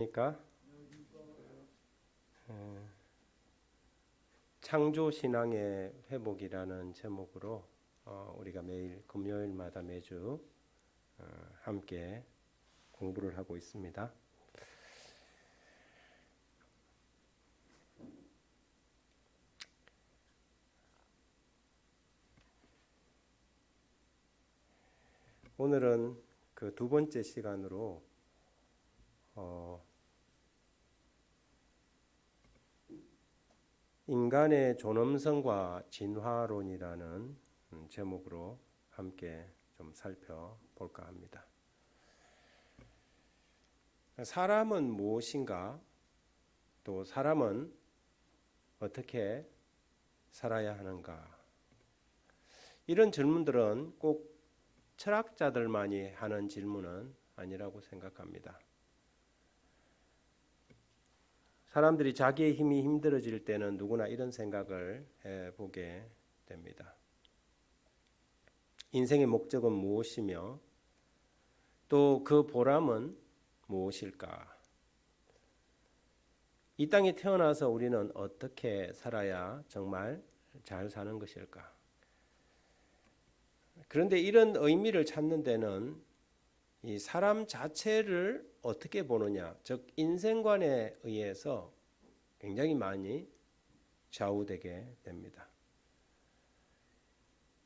그러니까 창조 신앙의 회복이라는 제목으로 우리가 매일 금요일마다 매주 함께 공부를 하고 있습니다. 오늘은 그 두 번째 시간으로 인간의 존엄성과 진화론이라는 제목으로 함께 좀 살펴볼까 합니다. 사람은 무엇인가? 또 사람은 어떻게 살아야 하는가? 이런 질문들은 꼭 철학자들만이 하는 질문은 아니라고 생각합니다. 사람들이 자기의 힘이 힘들어질 때는 누구나 이런 생각을 해보게 됩니다. 인생의 목적은 무엇이며 또 그 보람은 무엇일까? 이 땅에 태어나서 우리는 어떻게 살아야 정말 잘 사는 것일까? 그런데 이런 의미를 찾는 데는 이 사람 자체를 어떻게 보느냐, 즉 인생관에 의해서 굉장히 많이 좌우되게 됩니다.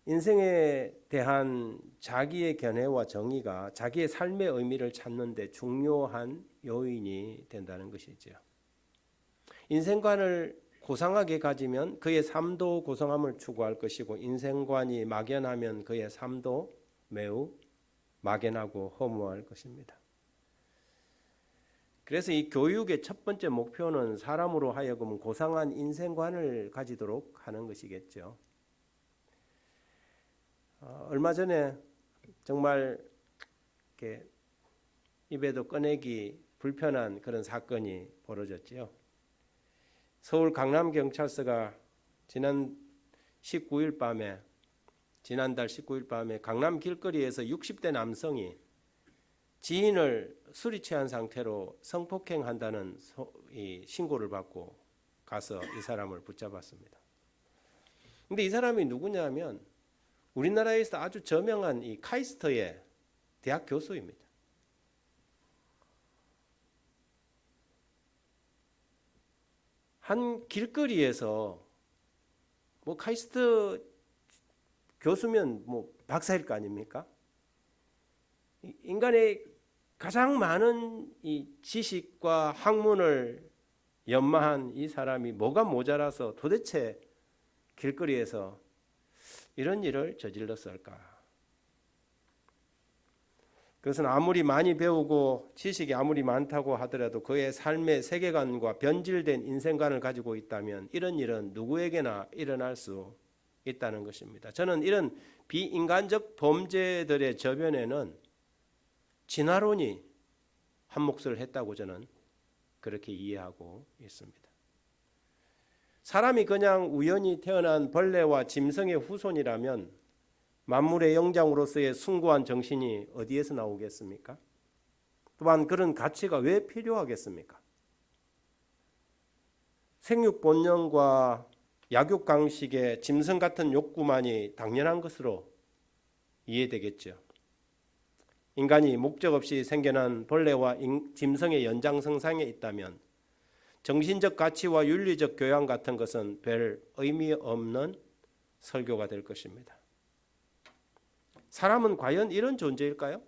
인생에 대한 자기의 견해와 정의가 자기의 삶의 의미를 찾는 데 중요한 요인이 된다는 것이죠. 인생관을 고상하게 가지면 그의 삶도 고상함을 추구할 것이고, 인생관이 막연하면 그의 삶도 매우 막연하고 허무할 것입니다. 그래서 이 교육의 첫 번째 목표는 사람으로 하여금 고상한 인생관을 가지도록 하는 것이겠죠. 얼마 전에 정말 이렇게 입에도 꺼내기 불편한 그런 사건이 벌어졌지요. 서울 강남경찰서가 지난달 19일 밤에 강남 길거리에서 60대 남성이 지인을 술이 취한 상태로 성폭행한다는 신고를 받고 가서 이 사람을 붙잡았습니다. 근데 이 사람이 누구냐면 우리나라에서 아주 저명한 이 카이스트의 대학 교수입니다. 한 길거리에서 뭐 카이스트 교수면 뭐 박사일 거 아닙니까? 인간의 가장 많은 이 지식과 학문을 연마한 이 사람이 뭐가 모자라서 도대체 길거리에서 이런 일을 저질렀을까? 그것은 아무리 많이 배우고 지식이 아무리 많다고 하더라도 그의 삶의 세계관과 변질된 인생관을 가지고 있다면 이런 일은 누구에게나 일어날 수 있다는 것입니다. 저는 이런 비인간적 범죄들의 저변에는 진화론이 한 몫을 했다고 저는 그렇게 이해하고 있습니다. 사람이 그냥 우연히 태어난 벌레와 짐승의 후손이라면 만물의 영장으로서의 숭고한 정신이 어디에서 나오겠습니까? 또한 그런 가치가 왜 필요하겠습니까? 생육 본능과 약육강식의 짐승 같은 욕구만이 당연한 것으로 이해되겠죠. 인간이 목적 없이 생겨난 벌레와 짐승의 연장선상에 있다면 정신적 가치와 윤리적 교양 같은 것은 별 의미 없는 설교가 될 것입니다. 사람은 과연 이런 존재일까요?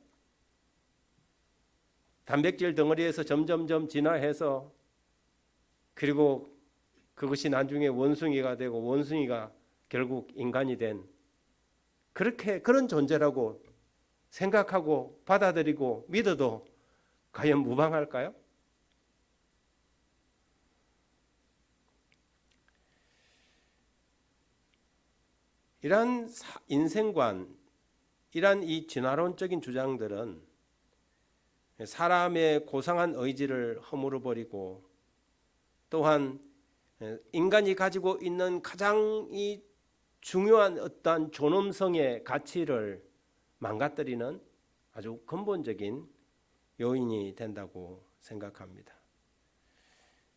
단백질 덩어리에서 점점점 진화해서 그리고 그것이 나중에 원숭이가 되고 원숭이가 결국 인간이 된 그런 존재라고 생각하고 받아들이고 믿어도 과연 무방할까요? 이러한 인생관, 이러한 이 진화론적인 주장들은 사람의 고상한 의지를 허물어 버리고 또한 인간이 가지고 있는 가장 중요한 어떤 존엄성의 가치를 망가뜨리는 아주 근본적인 요인이 된다고 생각합니다.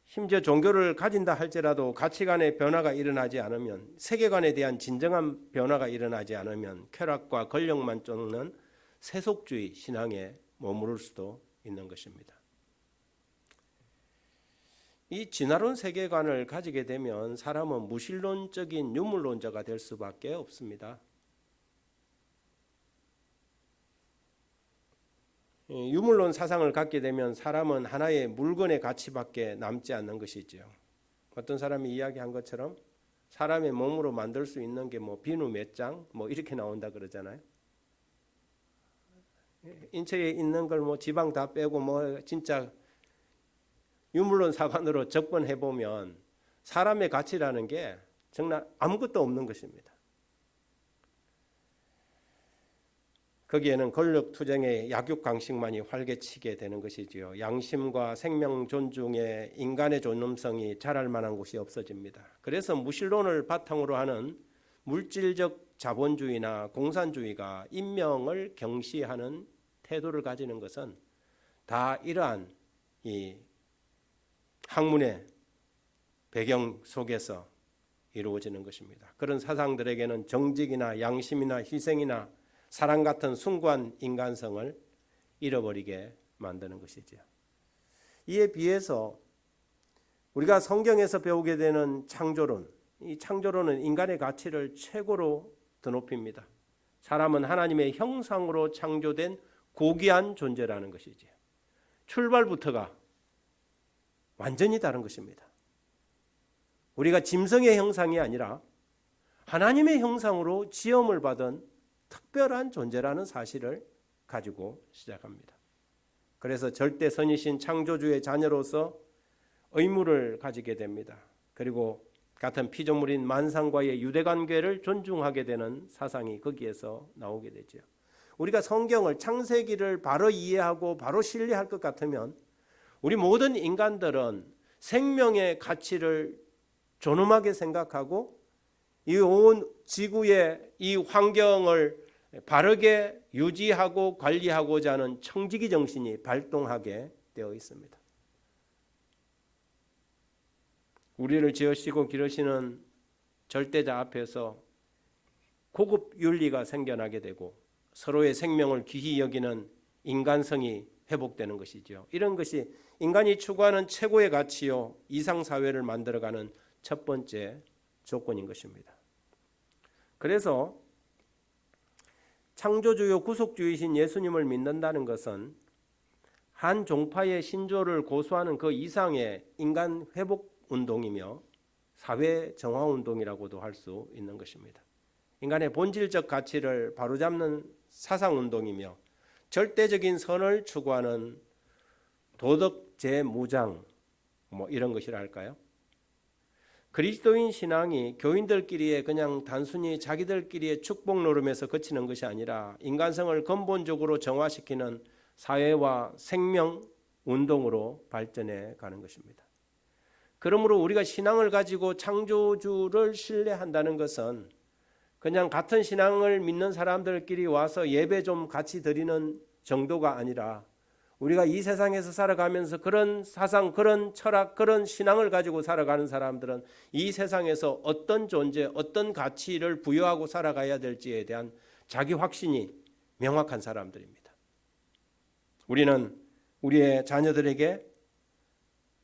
심지어 종교를 가진다 할지라도 가치관의 변화가 일어나지 않으면, 세계관에 대한 진정한 변화가 일어나지 않으면 쾌락과 권력만 쫓는 세속주의 신앙에 머무를 수도 있는 것입니다. 이 진화론 세계관을 가지게 되면 사람은 무신론적인 유물론자가 될 수밖에 없습니다. 유물론 사상을 갖게 되면 사람은 하나의 물건의 가치밖에 남지 않는 것이지요. 어떤 사람이 이야기한 것처럼 사람의 몸으로 만들 수 있는 게 뭐 비누 몇 장 뭐 이렇게 나온다 그러잖아요. 인체에 있는 걸 뭐 지방 다 빼고 뭐 진짜 유물론 사관으로 접근해 보면 사람의 가치라는 게 정말 아무것도 없는 것입니다. 거기에는 권력 투쟁의 약육강식만이 활개치게 되는 것이지요. 양심과 생명 존중의 인간의 존엄성이 자랄 만한 곳이 없어집니다. 그래서 무신론을 바탕으로 하는 물질적 자본주의나 공산주의가 인명을 경시하는 태도를 가지는 것은 다 이러한 이 학문의 배경 속에서 이루어지는 것입니다. 그런 사상들에게는 정직이나 양심이나 희생이나 사랑 같은 숭고한 인간성을 잃어버리게 만드는 것이죠. 이에 비해서 우리가 성경에서 배우게 되는 창조론, 이 창조론은 인간의 가치를 최고로 드높입니다. 사람은 하나님의 형상으로 창조된 고귀한 존재라는 것이죠. 출발부터가 완전히 다른 것입니다. 우리가 짐승의 형상이 아니라 하나님의 형상으로 지음을 받은 특별한 존재라는 사실을 가지고 시작합니다. 그래서 절대 선이신 창조주의 자녀로서 의무를 가지게 됩니다. 그리고 같은 피조물인 만상과의 유대관계를 존중하게 되는 사상이 거기에서 나오게 되죠. 우리가 성경을 창세기를 바로 이해하고 바로 신뢰할 것 같으면 우리 모든 인간들은 생명의 가치를 존엄하게 생각하고 이 온 지구의 이 환경을 바르게 유지하고 관리하고자 하는 청지기 정신이 발동하게 되어 있습니다. 우리를 지으시고 기르시는 절대자 앞에서 고급 윤리가 생겨나게 되고 서로의 생명을 귀히 여기는 인간성이 회복되는 것이죠. 이런 것이 인간이 추구하는 최고의 가치요 이상사회를 만들어가는 첫 번째 조건인 것입니다. 그래서 창조주요 구속주이신 예수님을 믿는다는 것은 한 종파의 신조를 고수하는 그 이상의 인간 회복 운동이며 사회 정화 운동이라고도 할 수 있는 것입니다. 인간의 본질적 가치를 바로잡는 사상 운동이며 절대적인 선을 추구하는 도덕 재무장 뭐 이런 것이라 할까요? 그리스도인 신앙이 교인들끼리의 그냥 단순히 자기들끼리의 축복 노름에서 그치는 것이 아니라 인간성을 근본적으로 정화시키는 사회와 생명 운동으로 발전해 가는 것입니다. 그러므로 우리가 신앙을 가지고 창조주를 신뢰한다는 것은 그냥 같은 신앙을 믿는 사람들끼리 와서 예배 좀 같이 드리는 정도가 아니라 우리가 이 세상에서 살아가면서 그런 사상, 그런 철학, 그런 신앙을 가지고 살아가는 사람들은 이 세상에서 어떤 존재, 어떤 가치를 부여하고 살아가야 될지에 대한 자기 확신이 명확한 사람들입니다. 우리는 우리의 자녀들에게,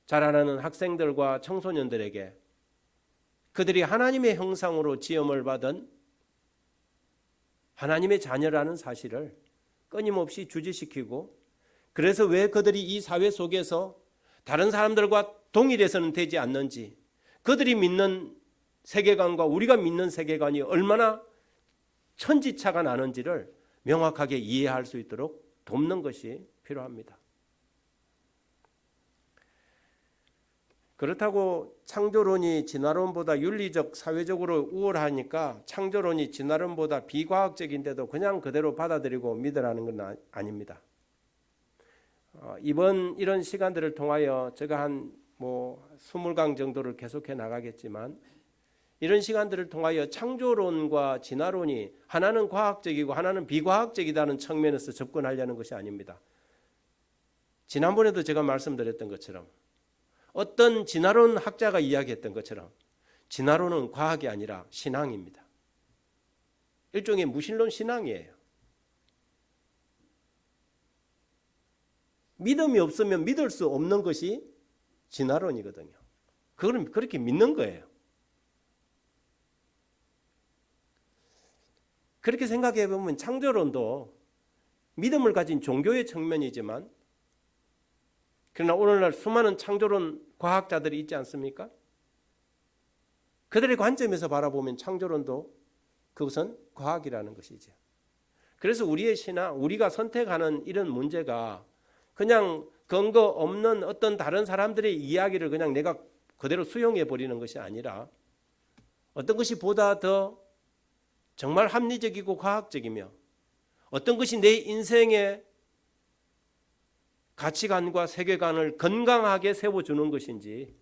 자라나는 학생들과 청소년들에게 그들이 하나님의 형상으로 지음을 받은 하나님의 자녀라는 사실을 끊임없이 주지시키고, 그래서 왜 그들이 이 사회 속에서 다른 사람들과 동일해서는 되지 않는지, 그들이 믿는 세계관과 우리가 믿는 세계관이 얼마나 천지차가 나는지를 명확하게 이해할 수 있도록 돕는 것이 필요합니다. 그렇다고 창조론이 진화론보다 윤리적, 사회적으로 우월하니까 창조론이 진화론보다 비과학적인데도 그냥 그대로 받아들이고 믿으라는 건 아닙니다. 이번 이런 시간들을 통하여 제가 한 20강 정도를 계속해 나가겠지만, 이런 시간들을 통하여 창조론과 진화론이 하나는 과학적이고 하나는 비과학적이다는 측면에서 접근하려는 것이 아닙니다. 지난번에도 제가 말씀드렸던 것처럼 어떤 진화론 학자가 이야기했던 것처럼 진화론은 과학이 아니라 신앙입니다. 일종의 무신론 신앙이에요. 믿음이 없으면 믿을 수 없는 것이 진화론이거든요. 그걸 그렇게 믿는 거예요. 그렇게 생각해 보면 창조론도 믿음을 가진 종교의 측면이지만, 그러나 오늘날 수많은 창조론 과학자들이 있지 않습니까? 그들의 관점에서 바라보면 창조론도 그것은 과학이라는 것이죠. 그래서 우리의 신앙, 우리가 선택하는 이런 문제가 그냥 근거 없는 어떤 다른 사람들의 이야기를 그냥 내가 그대로 수용해 버리는 것이 아니라 어떤 것이 보다 더 정말 합리적이고 과학적이며 어떤 것이 내 인생의 가치관과 세계관을 건강하게 세워주는 것인지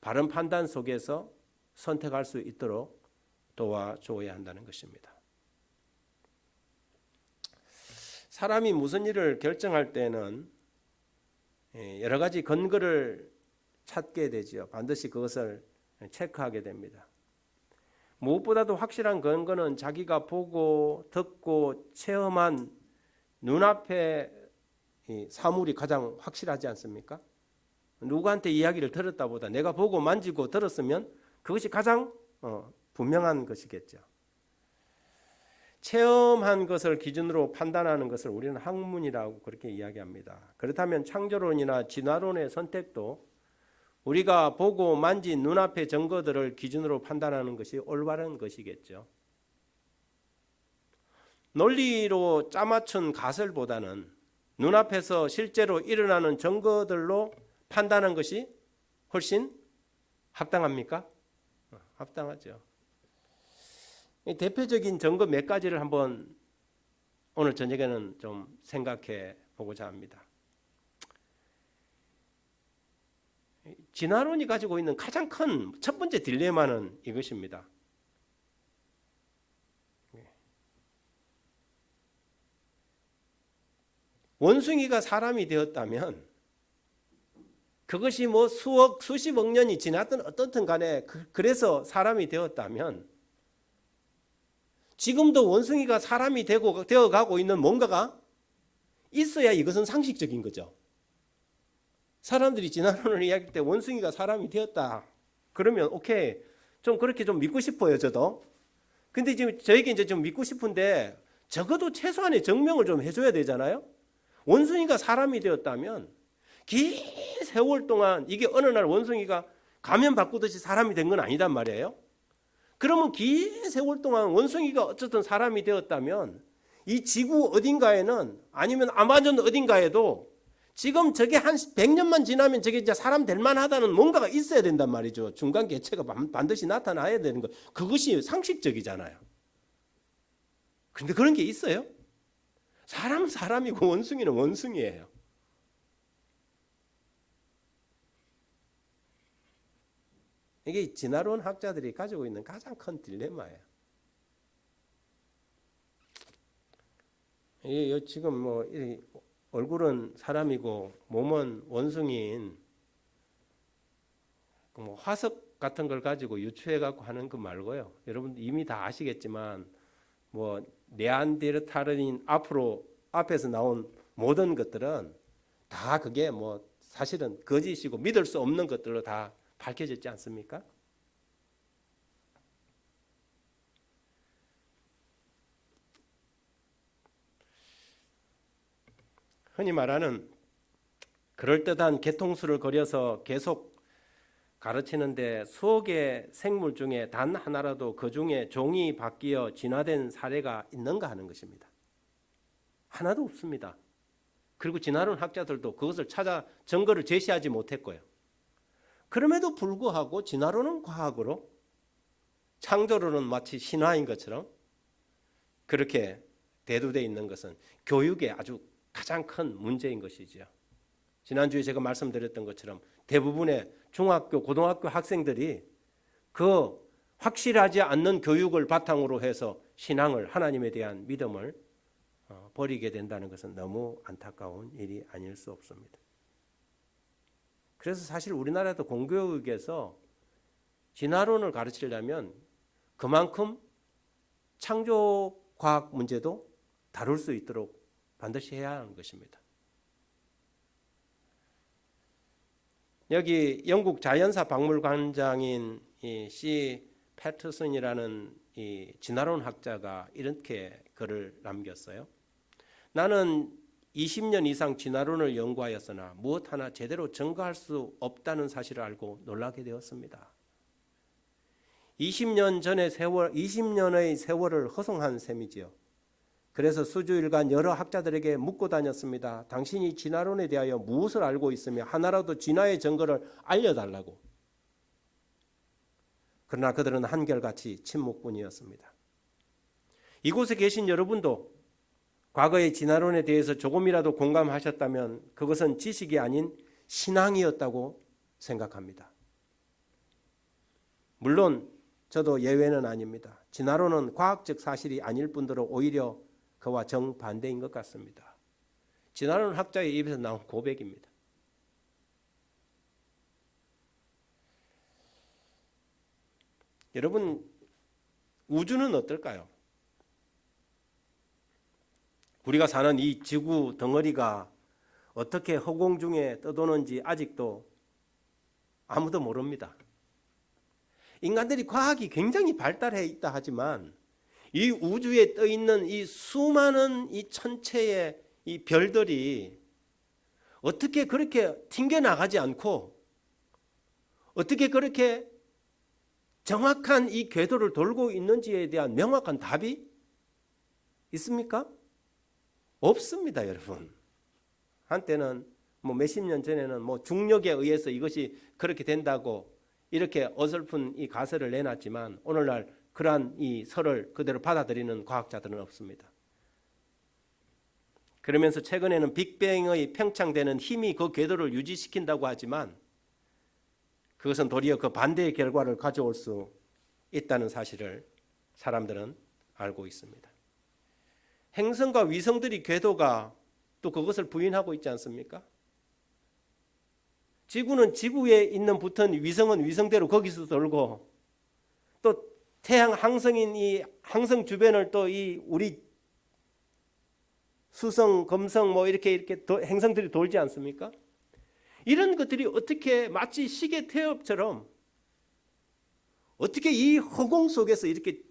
바른 판단 속에서 선택할 수 있도록 도와줘야 한다는 것입니다. 사람이 무슨 일을 결정할 때는 여러 가지 근거를 찾게 되죠. 반드시 그것을 체크하게 됩니다. 무엇보다도 확실한 근거는 자기가 보고 듣고 체험한 눈앞의 사물이 가장 확실하지 않습니까? 누구한테 이야기를 들었다보다 내가 보고 만지고 들었으면 그것이 가장 분명한 것이겠죠. 체험한 것을 기준으로 판단하는 것을 우리는 학문이라고 그렇게 이야기합니다. 그렇다면 창조론이나 진화론의 선택도 우리가 보고 만진 눈앞의 증거들을 기준으로 판단하는 것이 올바른 것이겠죠. 논리로 짜맞춘 가설보다는 눈앞에서 실제로 일어나는 증거들로 판단하는 것이 훨씬 합당합니까? 합당하죠. 대표적인 증거 몇 가지를 한번 오늘 저녁에는 좀 생각해 보고자 합니다. 진화론이 가지고 있는 가장 큰 첫 번째 딜레마는 이것입니다. 원숭이가 사람이 되었다면 그것이 뭐 수억, 수십억 년이 지났든 어떻든 간에 그래서 사람이 되었다면 지금도 원숭이가 사람이 되어가고 있는 뭔가가 있어야 이것은 상식적인 거죠. 사람들이 진화론을 이야기할 때 원숭이가 사람이 되었다 그러면 오케이, 좀 그렇게 좀 믿고 싶어요, 저도. 근데 지금 저에게 이제 좀 믿고 싶은데 적어도 최소한의 증명을 좀 해줘야 되잖아요. 원숭이가 사람이 되었다면 긴 세월 동안 이게 어느 날 원숭이가 가면 바꾸듯이 사람이 된 건 아니단 말이에요. 그러면 긴 세월 동안 원숭이가 어쨌든 사람이 되었다면 이 지구 어딘가에는 아니면 아마존 어딘가에도 지금 저게 한 100년만 지나면 저게 이제 사람 될 만하다는 뭔가가 있어야 된단 말이죠. 중간 개체가 반드시 나타나야 되는 거. 그것이 상식적이잖아요. 근데 그런 게 있어요? 사람은 사람이고 원숭이는 원숭이에요. 이게 진화론 학자들이 가지고 있는 가장 큰 딜레마예요. 이게 지금 뭐 얼굴은 사람이고 몸은 원숭이인 뭐 화석 같은 걸 가지고 유추해 갖고 하는 거 말고요. 여러분 이미 다 아시겠지만 뭐 네안데르탈인 앞에서 나온 모든 것들은 다 그게 뭐 사실은 거짓이고 믿을 수 없는 것들로 다 밝혀졌지 않습니까? 흔히 말하는 그럴듯한 개통수를 그려서 계속 가르치는데 수억의 생물 중에 단 하나라도 그 중에 종이 바뀌어 진화된 사례가 있는가 하는 것입니다. 하나도 없습니다. 그리고 진화론 학자들도 그것을 찾아 증거를 제시하지 못했고요. 그럼에도 불구하고 진화론은 과학으로, 창조론은 마치 신화인 것처럼 그렇게 대두되어 있는 것은 교육의 아주 가장 큰 문제인 것이죠. 지난주에 제가 말씀드렸던 것처럼 대부분의 중학교, 고등학교 학생들이 그 확실하지 않는 교육을 바탕으로 해서 신앙을, 하나님에 대한 믿음을 버리게 된다는 것은 너무 안타까운 일이 아닐 수 없습니다. 그래서 사실 우리나라도 공교육에서 진화론을 가르치려면 그만큼 창조과학 문제도 다룰 수 있도록 반드시 해야 하는 것입니다. 여기 영국 자연사 박물관장인 이 C. 패터슨이라는 이 진화론 학자가 이렇게 글을 남겼어요. 나는 20년 이상 진화론을 연구하였으나 무엇 하나 제대로 증거할 수 없다는 사실을 알고 놀라게 되었습니다. 20년의 세월을 허송한 셈이지요. 그래서 수주일간 여러 학자들에게 묻고 다녔습니다. 당신이 진화론에 대하여 무엇을 알고 있으며 하나라도 진화의 증거를 알려달라고. 그러나 그들은 한결같이 침묵뿐이었습니다. 이곳에 계신 여러분도 과거의 진화론에 대해서 조금이라도 공감하셨다면 그것은 지식이 아닌 신앙이었다고 생각합니다. 물론 저도 예외는 아닙니다. 진화론은 과학적 사실이 아닐 뿐더러 오히려 그와 정반대인 것 같습니다. 진화론 학자의 입에서 나온 고백입니다. 여러분, 우주는 어떨까요? 우리가 사는 이 지구 덩어리가 어떻게 허공 중에 떠도는지 아직도 아무도 모릅니다. 인간들이 과학이 굉장히 발달해 있다 하지만 이 우주에 떠 있는 이 수많은 이 천체의 이 별들이 어떻게 그렇게 튕겨 나가지 않고 어떻게 그렇게 정확한 이 궤도를 돌고 있는지에 대한 명확한 답이 있습니까? 없습니다, 여러분. 한때는 뭐 몇십 년 전에는 뭐 중력에 의해서 이것이 그렇게 된다고 이렇게 어설픈 이 가설을 내놨지만 오늘날 그러한 이 설을 그대로 받아들이는 과학자들은 없습니다. 그러면서 최근에는 빅뱅의 팽창되는 힘이 그 궤도를 유지시킨다고 하지만 그것은 도리어 그 반대의 결과를 가져올 수 있다는 사실을 사람들은 알고 있습니다. 행성과 위성들이 궤도가 또 그것을 부인하고 있지 않습니까? 지구는 지구에 있는 붙은 위성은 위성대로 거기서 돌고 또 태양 항성인 이 항성 주변을 또 이 우리 수성, 금성 뭐 이렇게 행성들이 돌지 않습니까? 이런 것들이 어떻게 마치 시계 태엽처럼 어떻게 이 허공 속에서 이렇게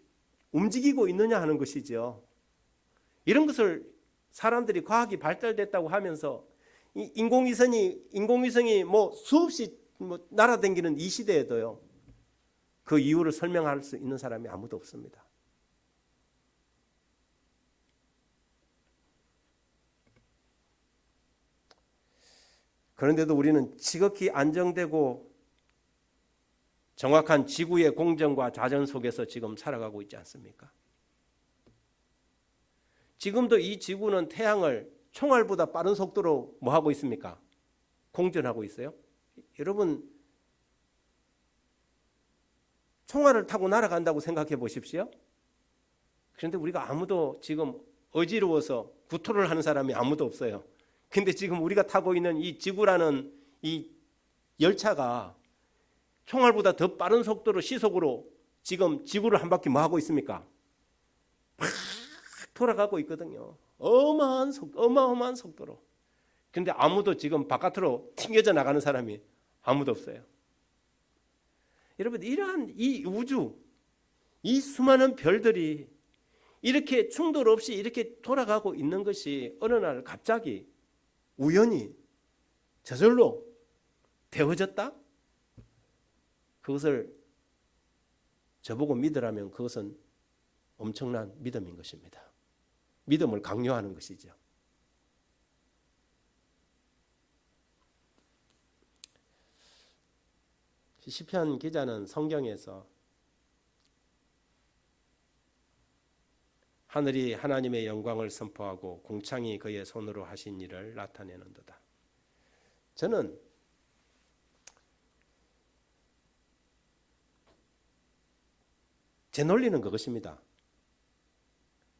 움직이고 있느냐 하는 것이죠. 이런 것을 사람들이 과학이 발달됐다고 하면서 이 인공위성이 뭐 수없이 뭐 날아다니는 이 시대에도요. 그 이유를 설명할 수 있는 사람이 아무도 없습니다. 그런데도 우리는 지극히 안정되고 정확한 지구의 공정과 자전 속에서 지금 살아가고 있지 않습니까? 지금도 이 지구는 태양을 총알보다 빠른 속도로 뭐 하고 있습니까? 공전하고 있어요. 여러분, 총알을 타고 날아간다고 생각해 보십시오. 그런데 우리가 아무도 지금 어지러워서 구토를 하는 사람이 아무도 없어요. 근데 지금 우리가 타고 있는 이 지구라는 이 열차가 총알보다 더 빠른 속도로 시속으로 지금 지구를 한 바퀴 뭐 하고 있습니까? 팍 돌아가고 있거든요. 어마어마한 속도로. 그런데 아무도 지금 바깥으로 튕겨져 나가는 사람이 아무도 없어요. 여러분, 이러한 이 우주, 이 수많은 별들이 이렇게 충돌 없이 이렇게 돌아가고 있는 것이 어느 날 갑자기 우연히 저절로 되어졌다? 그것을 저보고 믿으라면 그것은 엄청난 믿음인 것입니다. 믿음을 강요하는 것이죠. 시편 기자는 성경에서 하늘이 하나님의 영광을 선포하고 공창이 그의 손으로 하신 일을 나타내는도다. 저는 제 논리는 그것입니다.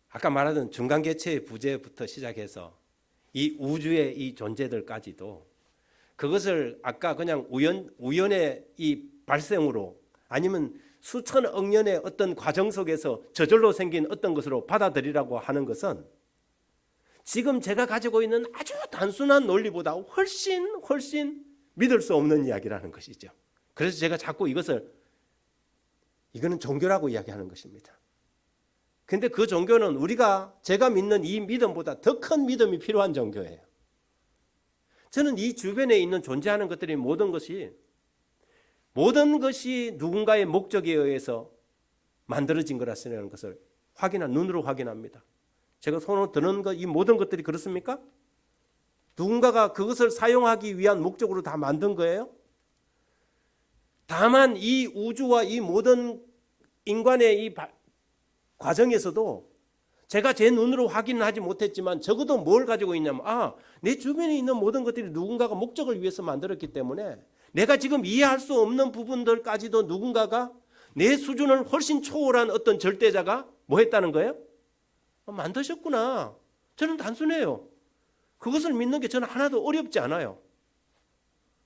아까 말하던 중간개체의 부재부터 시작해서 이 우주의 이 존재들까지도 그것을 아까 그냥 우연의 이 발생으로 아니면 수천억 년의 어떤 과정 속에서 저절로 생긴 어떤 것으로 받아들이라고 하는 것은 지금 제가 가지고 있는 아주 단순한 논리보다 훨씬 믿을 수 없는 이야기라는 것이죠. 그래서 제가 자꾸 이거는 종교라고 이야기하는 것입니다. 근데 그 종교는 제가 믿는 이 믿음보다 더 큰 믿음이 필요한 종교예요. 저는 이 주변에 있는 존재하는 것들이 모든 것이 누군가의 목적에 의해서 만들어진 거라는 것을 눈으로 확인합니다. 제가 손으로 드는 이 모든 것들이 그렇습니까? 누군가가 그것을 사용하기 위한 목적으로 다 만든 거예요? 다만 이 우주와 이 모든 인간의 이 과정에서도 제가 제 눈으로 확인하지 못했지만 적어도 뭘 가지고 있냐면 내 주변에 있는 모든 것들이 누군가가 목적을 위해서 만들었기 때문에 내가 지금 이해할 수 없는 부분들까지도 누군가가 내 수준을 훨씬 초월한 어떤 절대자가 뭐 했다는 거예요? 만드셨구나. 저는 단순해요. 그것을 믿는 게 저는 하나도 어렵지 않아요.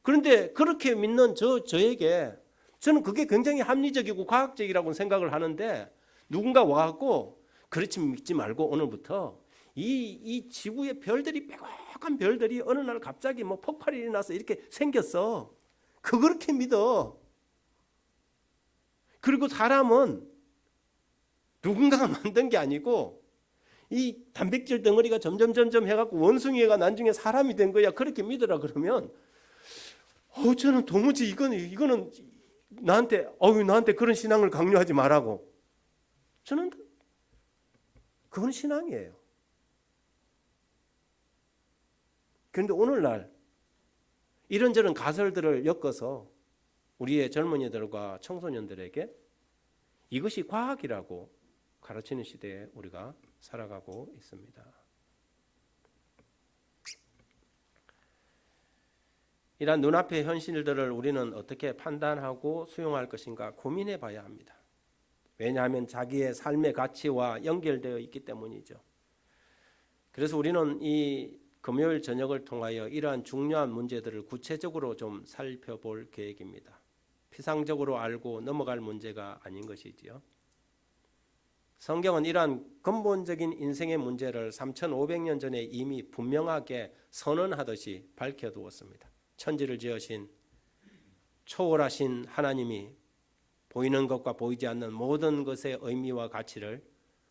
그런데 그렇게 믿는 저에게 저는 그게 굉장히 합리적이고 과학적이라고 생각을 하는데 누군가 와갖고 그렇지 믿지 말고 오늘부터 이 지구의 별들이 빼곡한 별들이 어느 날 갑자기 폭발이 일어나서 이렇게 생겼어. 그렇게 믿어. 그리고 사람은 누군가가 만든 게 아니고 이 단백질 덩어리가 점점 해갖고 원숭이가 나중에 사람이 된 거야. 그렇게 믿으라 그러면 저는 도무지 이거는 나한테 그런 신앙을 강요하지 말라고. 저는 그건 신앙이에요. 그런데 오늘날 이런저런 가설들을 엮어서 우리의 젊은이들과 청소년들에게 이것이 과학이라고 가르치는 시대에 우리가 살아가고 있습니다. 이러한 눈앞의 현실들을 우리는 어떻게 판단하고 수용할 것인가 고민해 봐야 합니다. 왜냐하면 자기의 삶의 가치와 연결되어 있기 때문이죠. 그래서 우리는 이 금요일 저녁을 통하여 이러한 중요한 문제들을 구체적으로 좀 살펴볼 계획입니다. 피상적으로 알고 넘어갈 문제가 아닌 것이지요. 성경은 이러한 근본적인 인생의 문제를 3,500년 전에 이미 분명하게 선언하듯이 밝혀두었습니다. 천지를 지으신 초월하신 하나님이 보이는 것과 보이지 않는 모든 것의 의미와 가치를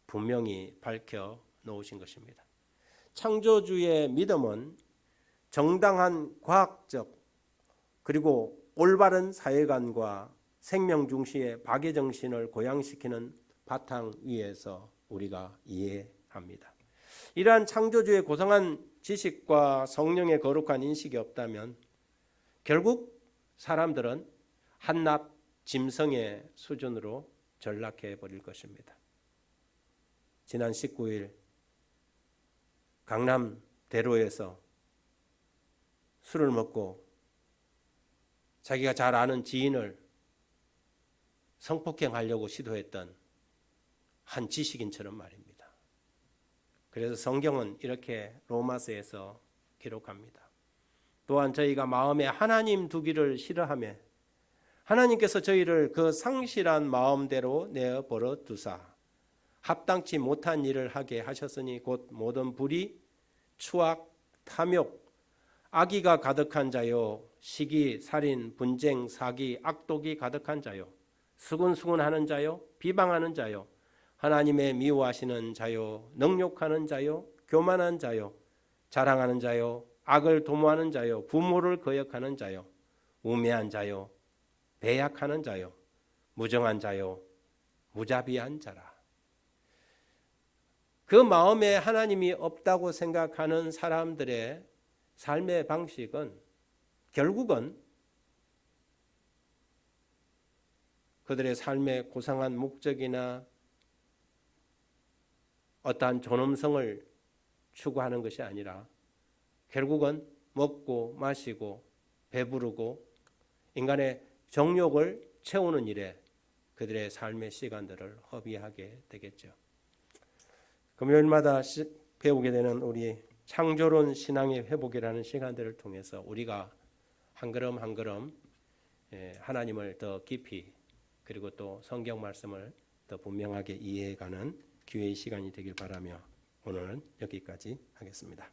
분명히 밝혀 놓으신 것입니다. 창조주의 믿음은 정당한 과학적 그리고 올바른 사회관과 생명 중시의 박애정신을 고양시키는 바탕 위에서 우리가 이해합니다. 이러한 창조주의 고상한 지식과 성령의 거룩한 인식이 없다면 결국 사람들은 한낱 짐승의 수준으로 전락해 버릴 것입니다. 지난 19일 강남 대로에서 술을 먹고 자기가 잘 아는 지인을 성폭행하려고 시도했던 한 지식인처럼 말입니다. 그래서 성경은 이렇게 로마서에서 기록합니다. 또한 저희가 마음에 하나님 두기를 싫어하며 하나님께서 저희를 그 상실한 마음대로 내어버려 두사 합당치 못한 일을 하게 하셨으니 곧 모든 불의, 추악, 탐욕, 악의가 가득한 자요, 시기, 살인, 분쟁, 사기, 악독이 가득한 자요, 수군수군하는 자요, 비방하는 자요, 하나님의 미워하시는 자요, 능욕하는 자요, 교만한 자요, 자랑하는 자요, 악을 도모하는 자요, 부모를 거역하는 자요, 우매한 자요, 배약하는 자요, 무정한 자요, 무자비한 자라. 그 마음에 하나님이 없다고 생각하는 사람들의 삶의 방식은 결국은 그들의 삶의 고상한 목적이나 어떠한 존엄성을 추구하는 것이 아니라 결국은 먹고 마시고 배부르고 인간의 정욕을 채우는 일에 그들의 삶의 시간들을 허비하게 되겠죠. 금요일마다 배우게 되는 우리 창조론 신앙의 회복이라는 시간들을 통해서 우리가 한 걸음 한 걸음 하나님을 더 깊이 그리고 또 성경 말씀을 더 분명하게 이해해가는 기회의 시간이 되길 바라며 오늘은 여기까지 하겠습니다.